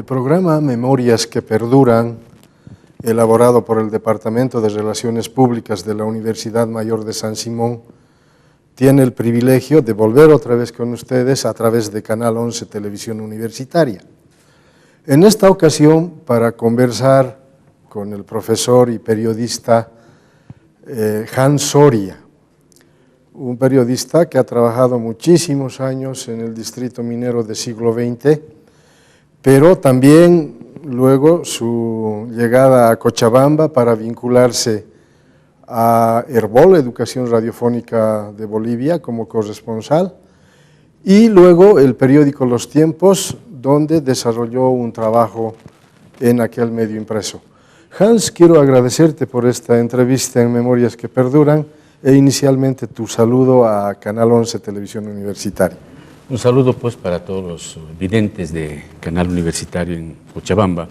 programa Memorias que Perduran, elaborado por el Departamento de Relaciones Públicas de la Universidad Mayor de San Simón, tiene el privilegio de volver otra vez con ustedes a través de Canal 11 Televisión Universitaria. En esta ocasión, para conversar con el profesor y periodista Hans Soria, un periodista que ha trabajado muchísimos años en el distrito minero del siglo XX, pero también luego su llegada a Cochabamba para vincularse a Herbol, Educación Radiofónica de Bolivia, como corresponsal, y luego el periódico Los Tiempos, donde desarrolló un trabajo en aquel medio impreso. Hans, quiero agradecerte por esta entrevista en Memorias que Perduran e inicialmente tu saludo a Canal 11 Televisión Universitaria. Un saludo pues para todos los videntes de Canal Universitario en Cochabamba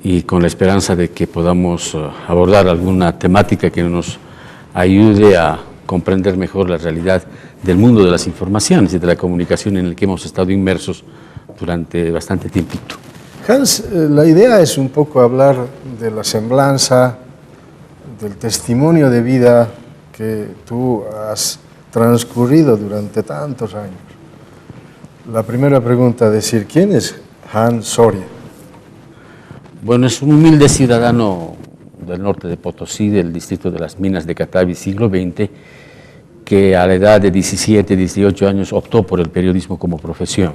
y con la esperanza de que podamos abordar alguna temática que nos ayude a comprender mejor la realidad del mundo de las informaciones y de la comunicación en el que hemos estado inmersos durante bastante tiempito. Hans, la idea es un poco hablar de la semblanza, del testimonio de vida que tú has transcurrido durante tantos años. La primera pregunta, decir, ¿quién es Hans Soria? Bueno, es un humilde ciudadano del norte de Potosí, del distrito de las Minas de Catavi, siglo XX, que a la edad de 17, 18 años optó por el periodismo como profesión,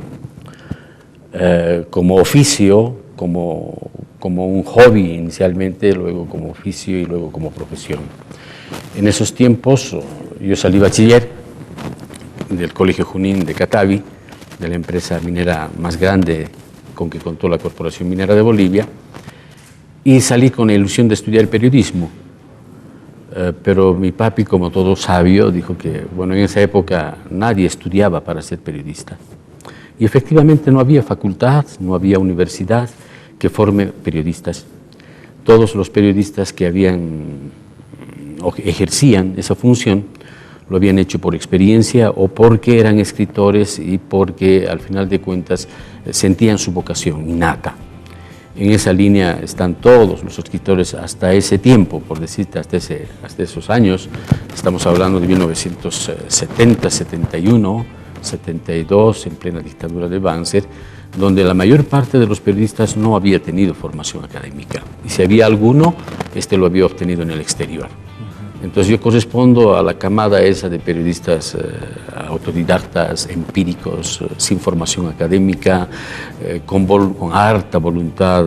como oficio, como un hobby inicialmente, luego como oficio y luego como profesión. En esos tiempos yo salí bachiller del Colegio Junín de Catavi, de la empresa minera más grande con que contó la Corporación Minera de Bolivia, y salí con la ilusión de estudiar periodismo. Pero mi papi, como todo sabio, dijo que bueno, en esa época nadie estudiaba para ser periodista. Y efectivamente no había facultad, no había universidad que forme periodistas. Todos los periodistas que o que ejercían esa función lo habían hecho por experiencia o porque eran escritores y porque al final de cuentas sentían su vocación innata. En esa línea están todos los escritores hasta ese tiempo, por decirte, hasta esos años. Estamos hablando de 1970, 71, 72, en plena dictadura de Banzer, donde la mayor parte de los periodistas no había tenido formación académica. Y si había alguno, lo había obtenido en el exterior. Entonces yo correspondo a la camada esa de periodistas autodidactas, empíricos, sin formación académica, con harta voluntad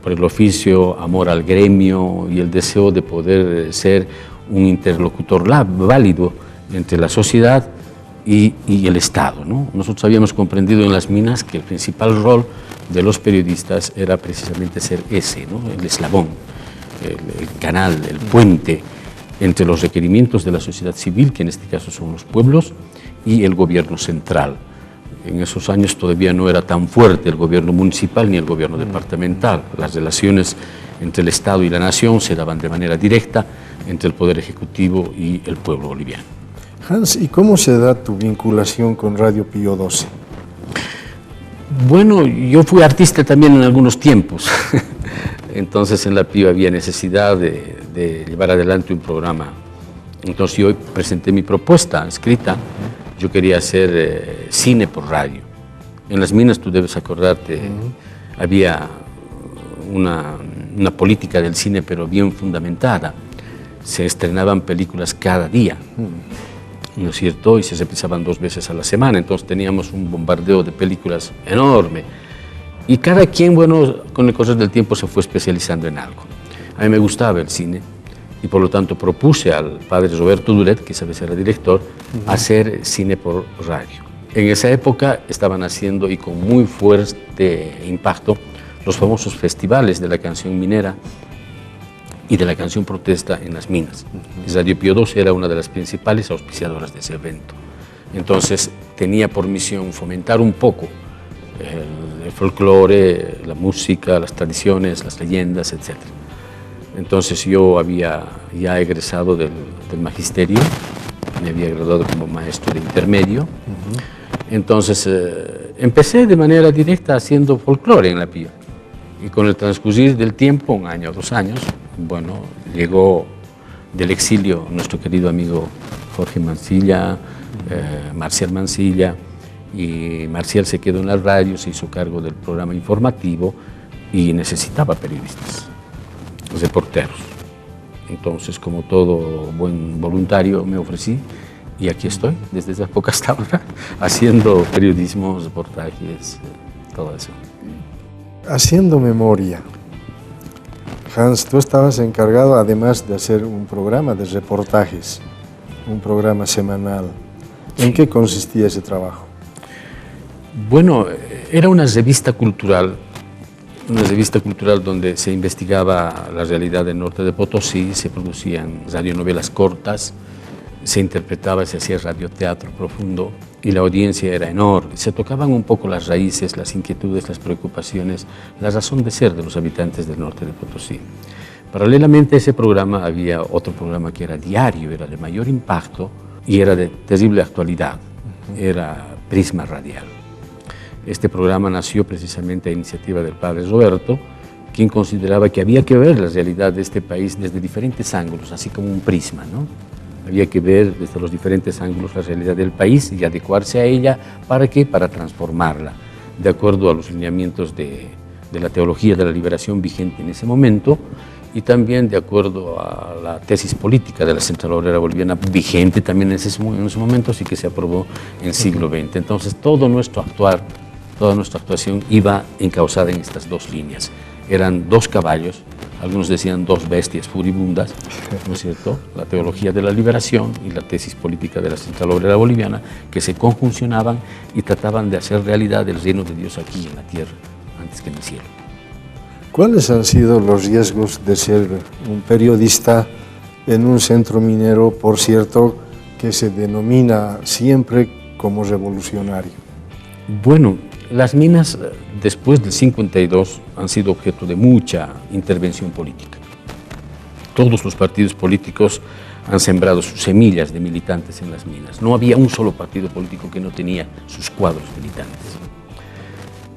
por el oficio, amor al gremio y el deseo de poder ser un interlocutor válido entre la sociedad y el Estado, ¿no? Nosotros habíamos comprendido en las minas que el principal rol de los periodistas era precisamente ser ese, ¿no? El eslabón, el canal, el puente entre los requerimientos de la sociedad civil, que en este caso son los pueblos, y el gobierno central. En esos años todavía no era tan fuerte el gobierno municipal ni el gobierno departamental. Las relaciones entre el Estado y la nación se daban de manera directa entre el Poder Ejecutivo y el pueblo boliviano. Hans, ¿y cómo se da tu vinculación con Radio Pío XII? Bueno, yo fui artista también en algunos tiempos. Entonces en la Pío había necesidad de llevar adelante un programa. Entonces yo presenté mi propuesta escrita. Yo quería hacer cine por radio. En las minas, tú debes acordarte, había una política del cine, pero bien fundamentada. Se estrenaban películas cada día, ¿no es cierto? Y se reprisaban 2 veces a la semana. Entonces teníamos un bombardeo de películas enorme. Y cada quien, bueno, con el correr del tiempo se fue especializando en algo. A mí me gustaba el cine y por lo tanto propuse al padre Roberto Duret, que esa vez era director, hacer cine por radio. En esa época estaban haciendo, y con muy fuerte impacto, los famosos festivales de la canción minera y de la canción protesta en las minas. Y Radio Pío XII era una de las principales auspiciadoras de ese evento. Entonces tenía por misión fomentar un poco el folclore, la música, las tradiciones, las leyendas, etc. Entonces yo había ya egresado del magisterio, me había graduado como maestro de intermedio. Entonces Empecé de manera directa haciendo folclore en La Pía. Y con el transcurrir del tiempo, 1 año, 2 años, bueno, llegó del exilio nuestro querido amigo Jorge Mancilla, Marcial Mancilla, y Marcial se quedó en la radio, se hizo cargo del programa informativo y necesitaba periodistas, reporteros. Entonces, como todo buen voluntario, me ofrecí y aquí estoy, desde esa época hasta ahora, haciendo periodismo, reportajes, todo eso. Haciendo memoria, Hans, tú estabas encargado, además de hacer un programa de reportajes, un programa semanal. ¿En qué consistía ese trabajo? Bueno, era una revista cultural donde se investigaba la realidad del norte de Potosí, se producían radionovelas cortas, se interpretaba, se hacía radioteatro profundo y la audiencia era enorme. Se tocaban un poco las raíces, las inquietudes, las preocupaciones, la razón de ser de los habitantes del norte de Potosí. Paralelamente a ese programa había otro programa que era diario, era de mayor impacto y era de terrible actualidad, era Prisma Radial. Este programa nació precisamente a iniciativa del padre Roberto, quien consideraba que había que ver la realidad de este país desde diferentes ángulos, así como un prisma, ¿no? Había que ver desde los diferentes ángulos la realidad del país y adecuarse a ella. ¿Para qué? Para transformarla, de acuerdo a los lineamientos de la teología de la liberación vigente en ese momento y también de acuerdo a la tesis política de la Central Obrera Boliviana vigente también en esos momentos y que se aprobó en el siglo XX. Entonces, todo nuestro actuar, toda nuestra actuación iba encauzada en estas dos líneas. Eran 2 caballos, algunos decían 2 bestias furibundas, ¿no es cierto? La teología de la liberación y la tesis política de la Central Obrera Boliviana, que se conjuncionaban y trataban de hacer realidad el reino de Dios aquí en la tierra, antes que en el cielo. ¿Cuáles han sido los riesgos de ser un periodista en un centro minero, por cierto, que se denomina siempre como revolucionario? Bueno, las minas después del 52 han sido objeto de mucha intervención política. Todos los partidos políticos han sembrado sus semillas de militantes en las minas. No había un solo partido político que no tenía sus cuadros militantes.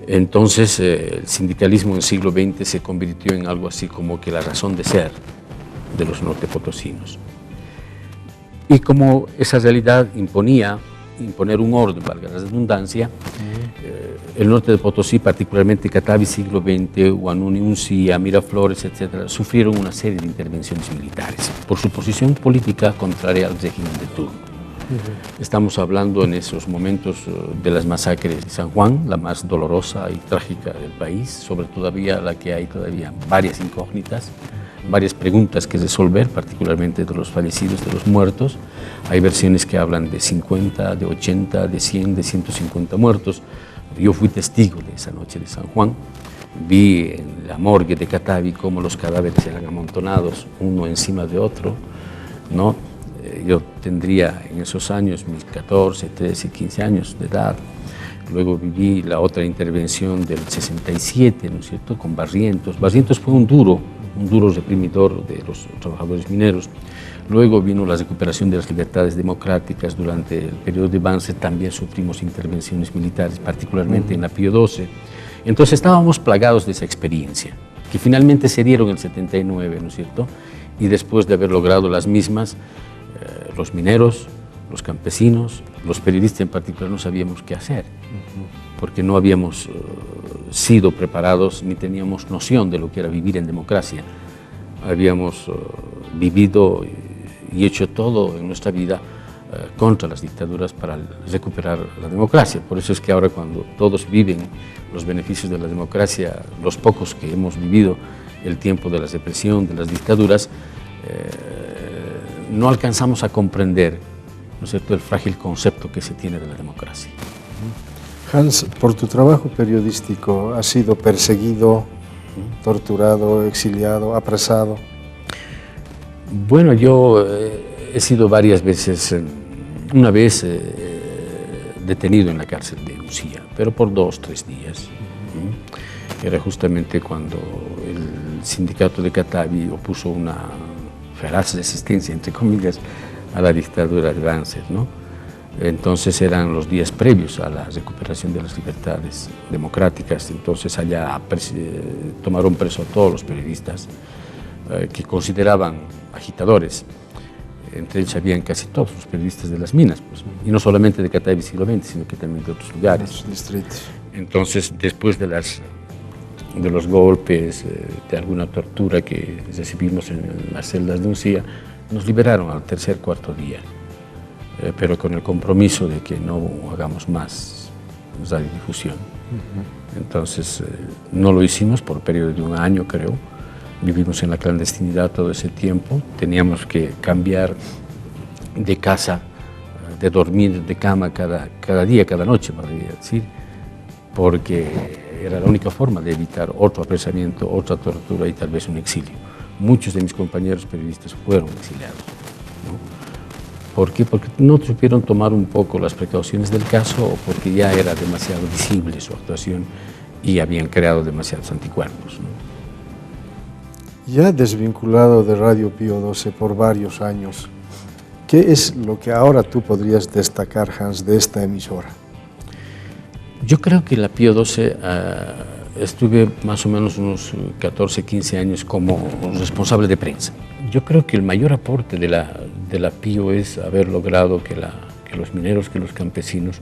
Entonces, el sindicalismo en el siglo XX se convirtió en algo así como que la razón de ser de los nortepotosinos. Y como esa realidad imponer un orden, valga la redundancia, el norte de Potosí, particularmente Catavi, siglo XX, Huanuni, Uncía, Miraflores, etc., sufrieron una serie de intervenciones militares por su posición política contraria al régimen de turno. Estamos hablando en esos momentos de las masacres de San Juan, la más dolorosa y trágica del país, sobre todavía la que hay todavía varias incógnitas, varias preguntas que resolver, particularmente de los fallecidos, de los muertos. Hay versiones que hablan de 50, de 80, de 100, de 150 muertos. Yo fui testigo de esa noche de San Juan. Vi en la morgue de Catavi cómo los cadáveres eran amontonados uno encima de otro, ¿no? Yo tendría en esos años mis 14, 13, 15 años de edad. Luego viví la otra intervención del 67, ¿no es cierto?, con Barrientos. Barrientos fue un duro reprimidor de los trabajadores mineros. Luego vino la recuperación de las libertades democráticas. Durante el periodo de Banzer también sufrimos intervenciones militares, particularmente en la Pío XII. Entonces estábamos plagados de esa experiencia, que finalmente se dieron en el 79, ¿no es cierto? Y después de haber logrado las mismas, los mineros, los campesinos, los periodistas en particular no sabíamos qué hacer, porque no habíamos sido preparados ni teníamos noción de lo que era vivir en democracia. Habíamos vivido y hecho todo en nuestra vida contra las dictaduras para recuperar la democracia. Por eso es que ahora, cuando todos viven los beneficios de la democracia, los pocos que hemos vivido el tiempo de la represión, de las dictaduras, no alcanzamos a comprender, ¿no es cierto?, el frágil concepto que se tiene de la democracia. Hans, por tu trabajo periodístico, ¿has sido perseguido, torturado, exiliado, apresado? Bueno, yo he sido varias veces, una vez detenido en la cárcel de Uncía, pero por 2 o 3 días. Era justamente cuando el sindicato de Catavi opuso una feraz resistencia, entre comillas, a la dictadura de Banzer, ¿no? Entonces eran los días previos a la recuperación de las libertades democráticas. Entonces allá tomaron preso a todos los periodistas que consideraban agitadores. Entre ellos habían casi todos los periodistas de las minas, pues, y no solamente de Catavi siglo XX, sino que también de otros lugares. Entonces, después de los golpes, de alguna tortura que recibimos en las celdas de Uncía, nos liberaron al tercer, cuarto día, pero con el compromiso de que no hagamos más radiodifusión. Entonces, no lo hicimos por un periodo de un año, creo. Vivimos en la clandestinidad todo ese tiempo, teníamos que cambiar de casa, de dormir de cama cada día, cada noche, podría decir, porque era la única forma de evitar otro apresamiento, otra tortura y tal vez un exilio. Muchos de mis compañeros periodistas fueron exiliados, ¿no? ¿Por qué? Porque no supieron tomar un poco las precauciones del caso o porque ya era demasiado visible su actuación y habían creado demasiados anticuerpos, ¿no? Ya desvinculado de Radio Pío XII por varios años, ¿qué es lo que ahora tú podrías destacar, Hans, de esta emisora? Yo creo que la Pío XII estuve más o menos unos 14, 15 años como responsable de prensa. Yo creo que el mayor aporte de la Pío es haber logrado que los mineros, que los campesinos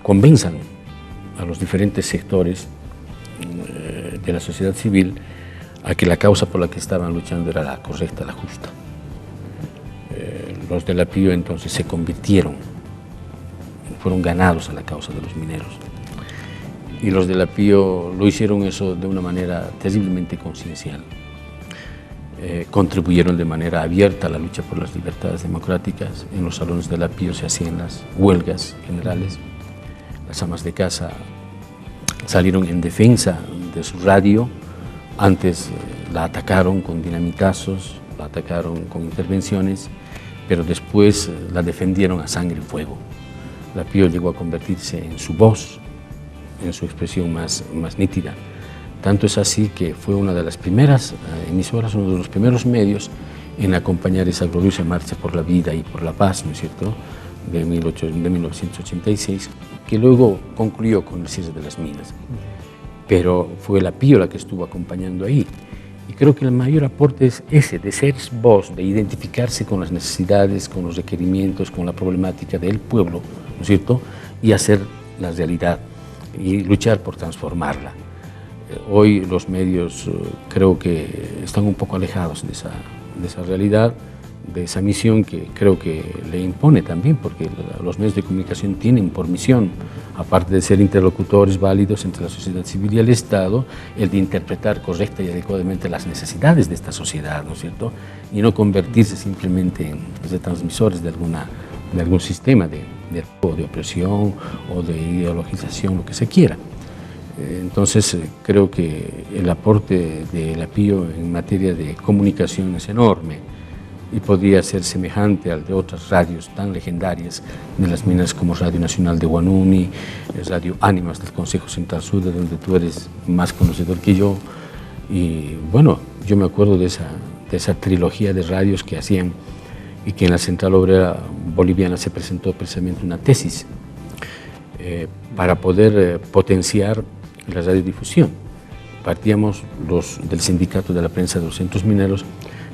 convenzan a los diferentes sectores de la sociedad civil a que la causa por la que estaban luchando era la correcta, la justa. Los de la Pío entonces se convirtieron, fueron ganados a la causa de los mineros. Y los de la Pío lo hicieron eso de una manera terriblemente conciencial. Contribuyeron de manera abierta a la lucha por las libertades democráticas. En los salones de la Pío se hacían las huelgas generales. Las amas de casa salieron en defensa de su radio. Antes la atacaron con dinamitazos, la atacaron con intervenciones, pero después la defendieron a sangre y fuego. La Pío llegó a convertirse en su voz, en su expresión más nítida. Tanto es así que fue una de las primeras emisoras, uno de los primeros medios en acompañar esa gloriosa marcha por la vida y por la paz, ¿no es cierto?, de 1986, que luego concluyó con el cierre de las minas. Pero fue la Pío la que estuvo acompañando ahí. Y creo que el mayor aporte es ese, de ser voz, de identificarse con las necesidades, con los requerimientos, con la problemática del pueblo, ¿no es cierto?, y hacer la realidad y luchar por transformarla. Hoy los medios creo que están un poco alejados de esa realidad, de esa misión que creo que le impone también, porque los medios de comunicación tienen por misión, aparte de ser interlocutores válidos entre la sociedad civil y el Estado, el de interpretar correcta y adecuadamente las necesidades de esta sociedad, ¿no es cierto?, y no convertirse simplemente en retransmisores de algún sistema de opresión o de ideologización, lo que se quiera. Entonces creo que el aporte de la Pío en materia de comunicación es enorme y podría ser semejante al de otras radios tan legendarias de las minas como Radio Nacional de Huanuni, Radio Ánimas del Consejo Central Sur, de donde tú eres más conocedor que yo. Y bueno, yo me acuerdo de esa trilogía de radios que hacían y que en la Central Obrera Boliviana se presentó precisamente una tesis para poder potenciar la radiodifusión. Partíamos del Sindicato de la Prensa de los Centros Mineros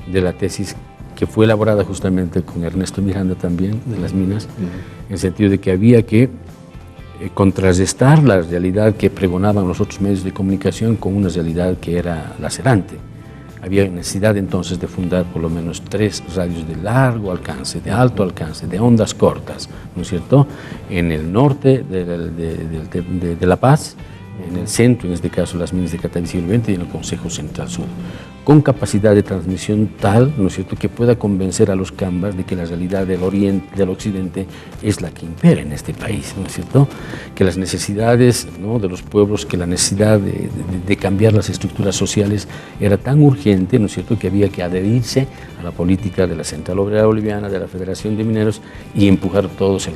de la tesis que fue elaborada justamente con Ernesto Miranda también, de las minas, en el sentido de que había que contrarrestar la realidad que pregonaban los otros medios de comunicación con una realidad que era lacerante. Había necesidad entonces de fundar por lo menos 3 radios de largo alcance, de alto alcance, de ondas cortas, ¿no es cierto?, en el norte de La Paz, en el centro, en este caso las minas de Catavi siglo XX, y en el Consejo Central Sur, con capacidad de transmisión tal, ¿no es cierto?, que pueda convencer a los cambas de que la realidad del oriente, del occidente, es la que impera en este país, ¿no es cierto?, que las necesidades, ¿no?, de los pueblos, que la necesidad de cambiar las estructuras sociales era tan urgente, ¿no es cierto?, que había que adherirse a la política de la Central Obrera Boliviana, de la Federación de Mineros, y empujar todos el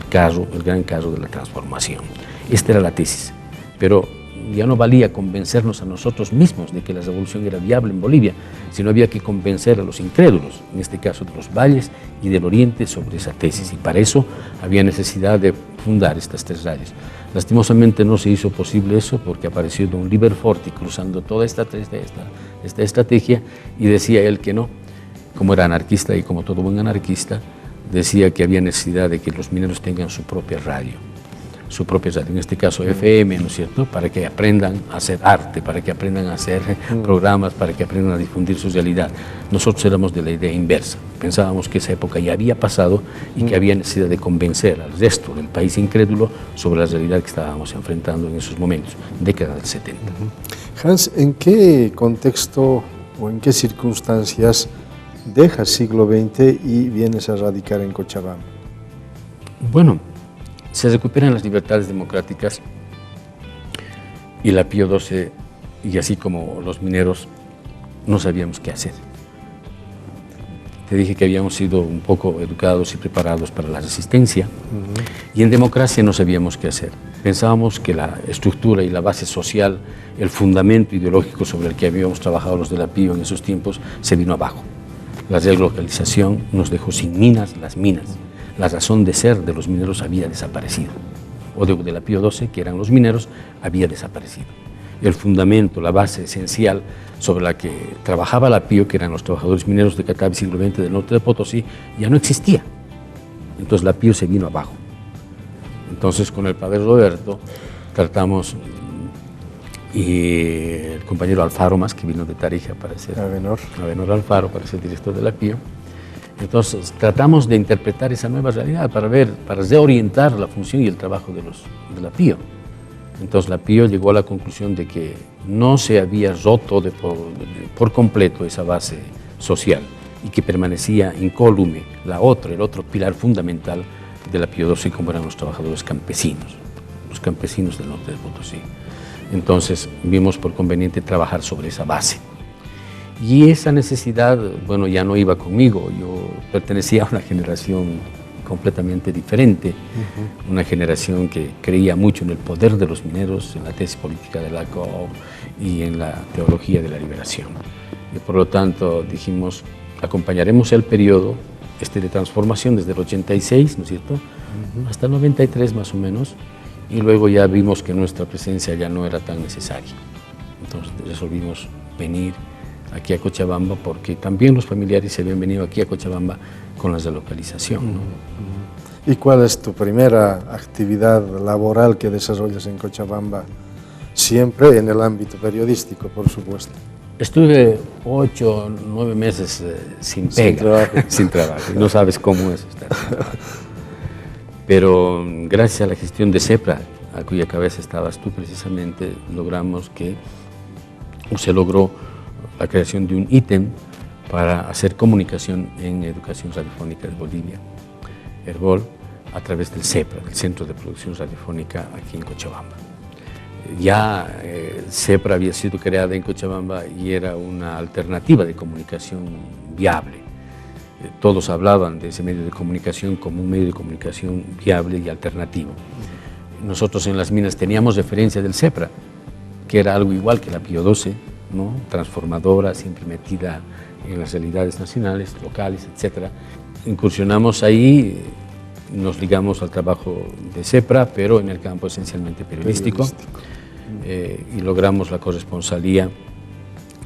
gran carro de la transformación. Esta era la tesis, pero ya no valía convencernos a nosotros mismos de que la revolución era viable en Bolivia, sino había que convencer a los incrédulos, en este caso de los valles y del oriente, sobre esa tesis, y para eso había necesidad de fundar estas 3 radios. Lastimosamente no se hizo posible eso porque apareció don Liber Forti cruzando toda esta estrategia y decía él que no, como era anarquista y como todo buen anarquista, decía que había necesidad de que los mineros tengan su propia radio, en este caso FM, ¿no es cierto?, para que aprendan a hacer arte, para que aprendan a hacer programas, para que aprendan a difundir su realidad. Nosotros éramos de la idea inversa, pensábamos que esa época ya había pasado y que había necesidad de convencer al resto del país incrédulo sobre la realidad que estábamos enfrentando en esos momentos, década del 70. Hans, ¿en qué contexto o en qué circunstancias dejas siglo XX y vienes a radicar en Cochabamba? Bueno, se recuperan las libertades democráticas y la Pío XII, y así como los mineros, no sabíamos qué hacer. Te dije que habíamos sido un poco educados y preparados para la resistencia, y en democracia no sabíamos qué hacer. Pensábamos que la estructura y la base social, el fundamento ideológico sobre el que habíamos trabajado los de la Pío en esos tiempos, se vino abajo. La relocalización nos dejó sin minas, las minas. La razón de ser de los mineros había desaparecido, o de la Pío XII, que eran los mineros, había desaparecido. El fundamento, la base esencial sobre la que trabajaba la Pío, que eran los trabajadores mineros de Catavi, siglo XX, del norte de Potosí, ya no existía. Entonces la Pío se vino abajo. Entonces con el padre Roberto tratamos, y el compañero Alfaro más, que vino de Tarija para ser Avenor Alfaro, para ser director de la Pío. Entonces tratamos de interpretar esa nueva realidad para reorientar la función y el trabajo de la Pío. Entonces la Pío llegó a la conclusión de que no se había roto por completo esa base social y que permanecía incólume el otro pilar fundamental de la Pío XII, como eran los trabajadores campesinos, los campesinos del norte de Potosí. Entonces vimos por conveniente trabajar sobre esa base. Y esa necesidad, bueno, ya no iba conmigo. Yo pertenecía a una generación completamente diferente, una generación que creía mucho en el poder de los mineros, en la tesis política de la COP y en la teología de la liberación. Y por lo tanto dijimos, acompañaremos el periodo de transformación desde el 86, ¿no es cierto?, hasta el 93 más o menos, y luego ya vimos que nuestra presencia ya no era tan necesaria. Entonces resolvimos venir aquí a Cochabamba, porque también los familiares se habían venido aquí a Cochabamba con la relocalización, ¿no? ¿Y cuál es tu primera actividad laboral que desarrollas en Cochabamba? Siempre en el ámbito periodístico, por supuesto. Estuve 8 o 9 meses sin pega, sin trabajo, y no sabes cómo es estar sin trabajo. Pero gracias a la gestión de CEPRA, a cuya cabeza estabas tú precisamente, se logró la creación de un ítem para hacer comunicación en educación radiofónica de Bolivia, ERBOL, a través del CEPRA, del Centro de Producción Radiofónica aquí en Cochabamba. Ya CEPRA había sido creada en Cochabamba y era una alternativa de comunicación viable. Todos hablaban de ese medio de comunicación como un medio de comunicación viable y alternativo. Nosotros en las minas teníamos referencia del CEPRA, que era algo igual que la Pío XII, ¿no?, transformadora, siempre metida en las realidades nacionales, locales, etc. Incursionamos ahí, nos ligamos al trabajo de CEPRA, pero en el campo esencialmente periodístico. Y logramos la corresponsalía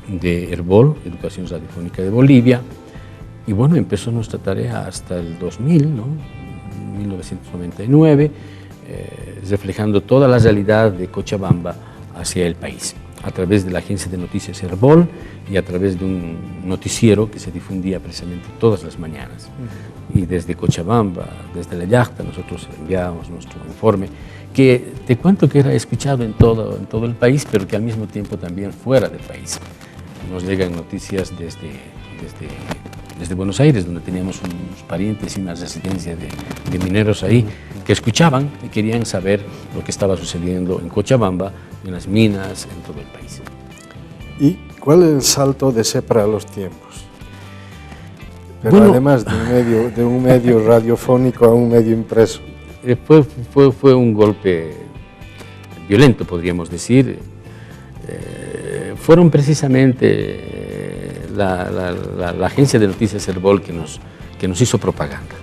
de ERBOL, Educación Radiofónica de Bolivia, y bueno, empezó nuestra tarea hasta el 2000, ¿no?, 1999, reflejando toda la realidad de Cochabamba hacia el país, a través de la agencia de noticias ERBOL y a través de un noticiero que se difundía precisamente todas las mañanas. Y desde Cochabamba, desde la yacta, nosotros enviábamos nuestro informe, que te cuento que era escuchado en todo el país, pero que al mismo tiempo también fuera del país. Nos llegan noticias desde Buenos Aires, donde teníamos unos parientes y una residencia de mineros ahí, que escuchaban y querían saber lo que estaba sucediendo en Cochabamba, en las minas, en todo el país. ¿Y cuál es el salto de CEPRA a los tiempos? Pero bueno, además de un medio radiofónico a un medio impreso. Fue un golpe violento, podríamos decir, fueron precisamente la agencia de noticias Herbol que nos hizo propaganda.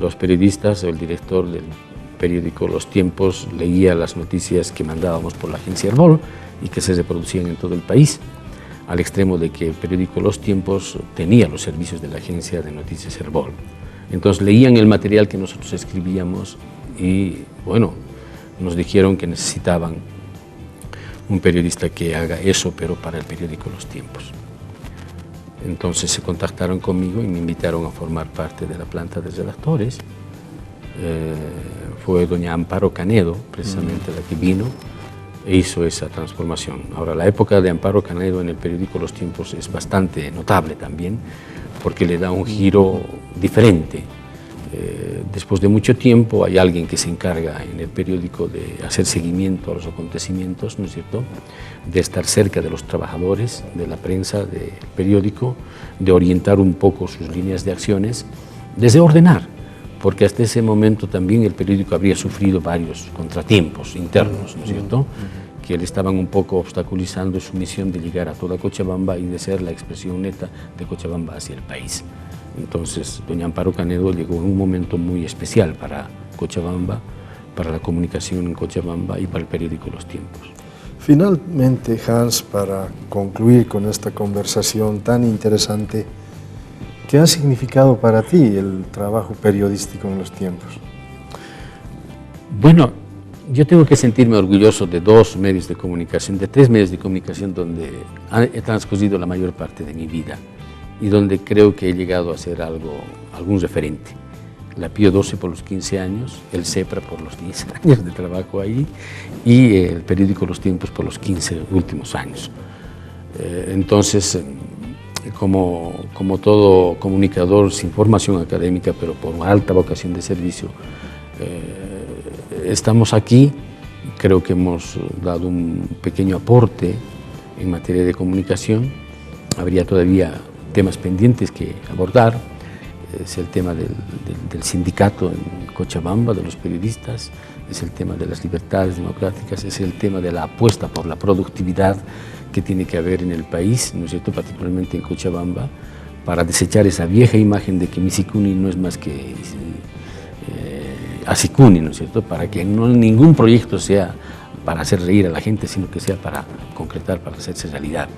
Los periodistas o el director del periódico Los Tiempos leía las noticias que mandábamos por la agencia Herbol y que se reproducían en todo el país, al extremo de que el periódico Los Tiempos tenía los servicios de la agencia de noticias Herbol. Entonces leían el material que nosotros escribíamos y, bueno, nos dijeron que necesitaban un periodista que haga eso, pero para el periódico Los Tiempos. Entonces se contactaron conmigo y me invitaron a formar parte de la planta de redactores. Fue doña Amparo Canedo, precisamente la que vino e hizo esa transformación. Ahora, la época de Amparo Canedo en el periódico Los Tiempos es bastante notable también, porque le da un giro diferente. Después de mucho tiempo hay alguien que se encarga en el periódico de hacer seguimiento a los acontecimientos, ¿no es cierto?, de estar cerca de los trabajadores, de la prensa, del periódico, de orientar un poco sus líneas de acciones, desde ordenar, porque hasta ese momento también el periódico habría sufrido varios contratiempos internos, ¿no es cierto?, que le estaban un poco obstaculizando su misión de llegar a toda Cochabamba y de ser la expresión neta de Cochabamba hacia el país. Entonces, doña Amparo Canedo llegó en un momento muy especial para Cochabamba, para la comunicación en Cochabamba y para el periódico Los Tiempos. Finalmente, Hans, para concluir con esta conversación tan interesante, ¿qué ha significado para ti el trabajo periodístico en Los Tiempos? Bueno, yo tengo que sentirme orgulloso de dos medios de comunicación, de tres medios de comunicación donde he transcurrido la mayor parte de mi vida y donde creo que he llegado a ser algún referente. La Pío XII por los 15 años, el CEPRA por los 10 años de trabajo ahí y el periódico Los Tiempos por los 15 últimos años. Entonces, como todo comunicador sin formación académica, pero por una alta vocación de servicio, estamos aquí. Creo que hemos dado un pequeño aporte en materia de comunicación. Habría todavía temas pendientes que abordar. Es el tema del sindicato en Cochabamba, de los periodistas, es el tema de las libertades democráticas, es el tema de la apuesta por la productividad que tiene que haber en el país, ¿no es cierto?, particularmente en Cochabamba, para desechar esa vieja imagen de que Misicuni no es más que Asicuni, ¿no es cierto?, para que ningún proyecto sea para hacer reír a la gente, sino que sea para concretar, para hacerse realidad.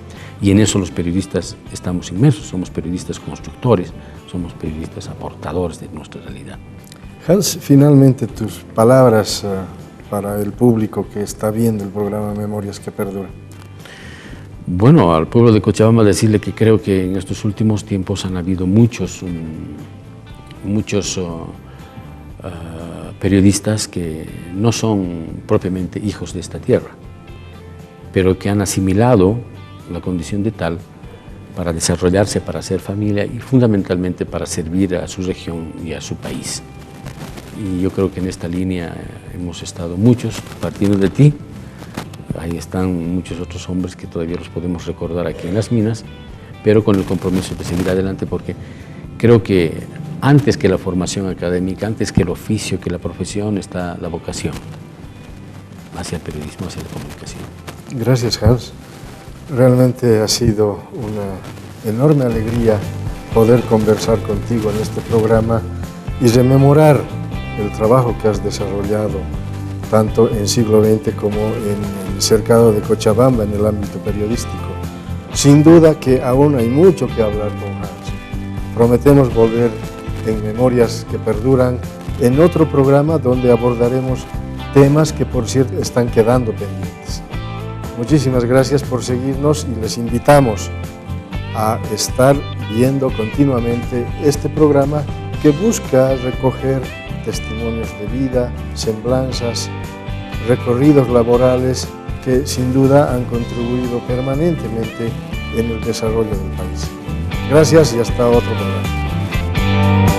Y en eso los periodistas estamos inmersos, somos periodistas constructores, somos periodistas aportadores de nuestra realidad. Hans, finalmente tus palabras para el público que está viendo el programa Memorias que Perduran. Bueno, al pueblo de Cochabamba decirle que creo que en estos últimos tiempos han habido muchos periodistas que no son propiamente hijos de esta tierra, pero que han asimilado la condición de tal para desarrollarse, para hacer familia y fundamentalmente para servir a su región y a su país. Y yo creo que en esta línea hemos estado muchos, partiendo de ti. Ahí están muchos otros hombres que todavía los podemos recordar aquí en las minas, pero con el compromiso de seguir adelante, porque creo que antes que la formación académica, antes que el oficio, que la profesión, está la vocación hacia el periodismo, hacia la comunicación. Gracias, Hans. Realmente ha sido una enorme alegría poder conversar contigo en este programa y rememorar el trabajo que has desarrollado tanto en siglo XX como en el cercado de Cochabamba en el ámbito periodístico. Sin duda que aún hay mucho que hablar con Hans. Prometemos volver en Memorias que Perduran en otro programa donde abordaremos temas que, por cierto, están quedando pendientes. Muchísimas gracias por seguirnos y les invitamos a estar viendo continuamente este programa que busca recoger testimonios de vida, semblanzas, recorridos laborales que sin duda han contribuido permanentemente en el desarrollo del país. Gracias y hasta otro programa.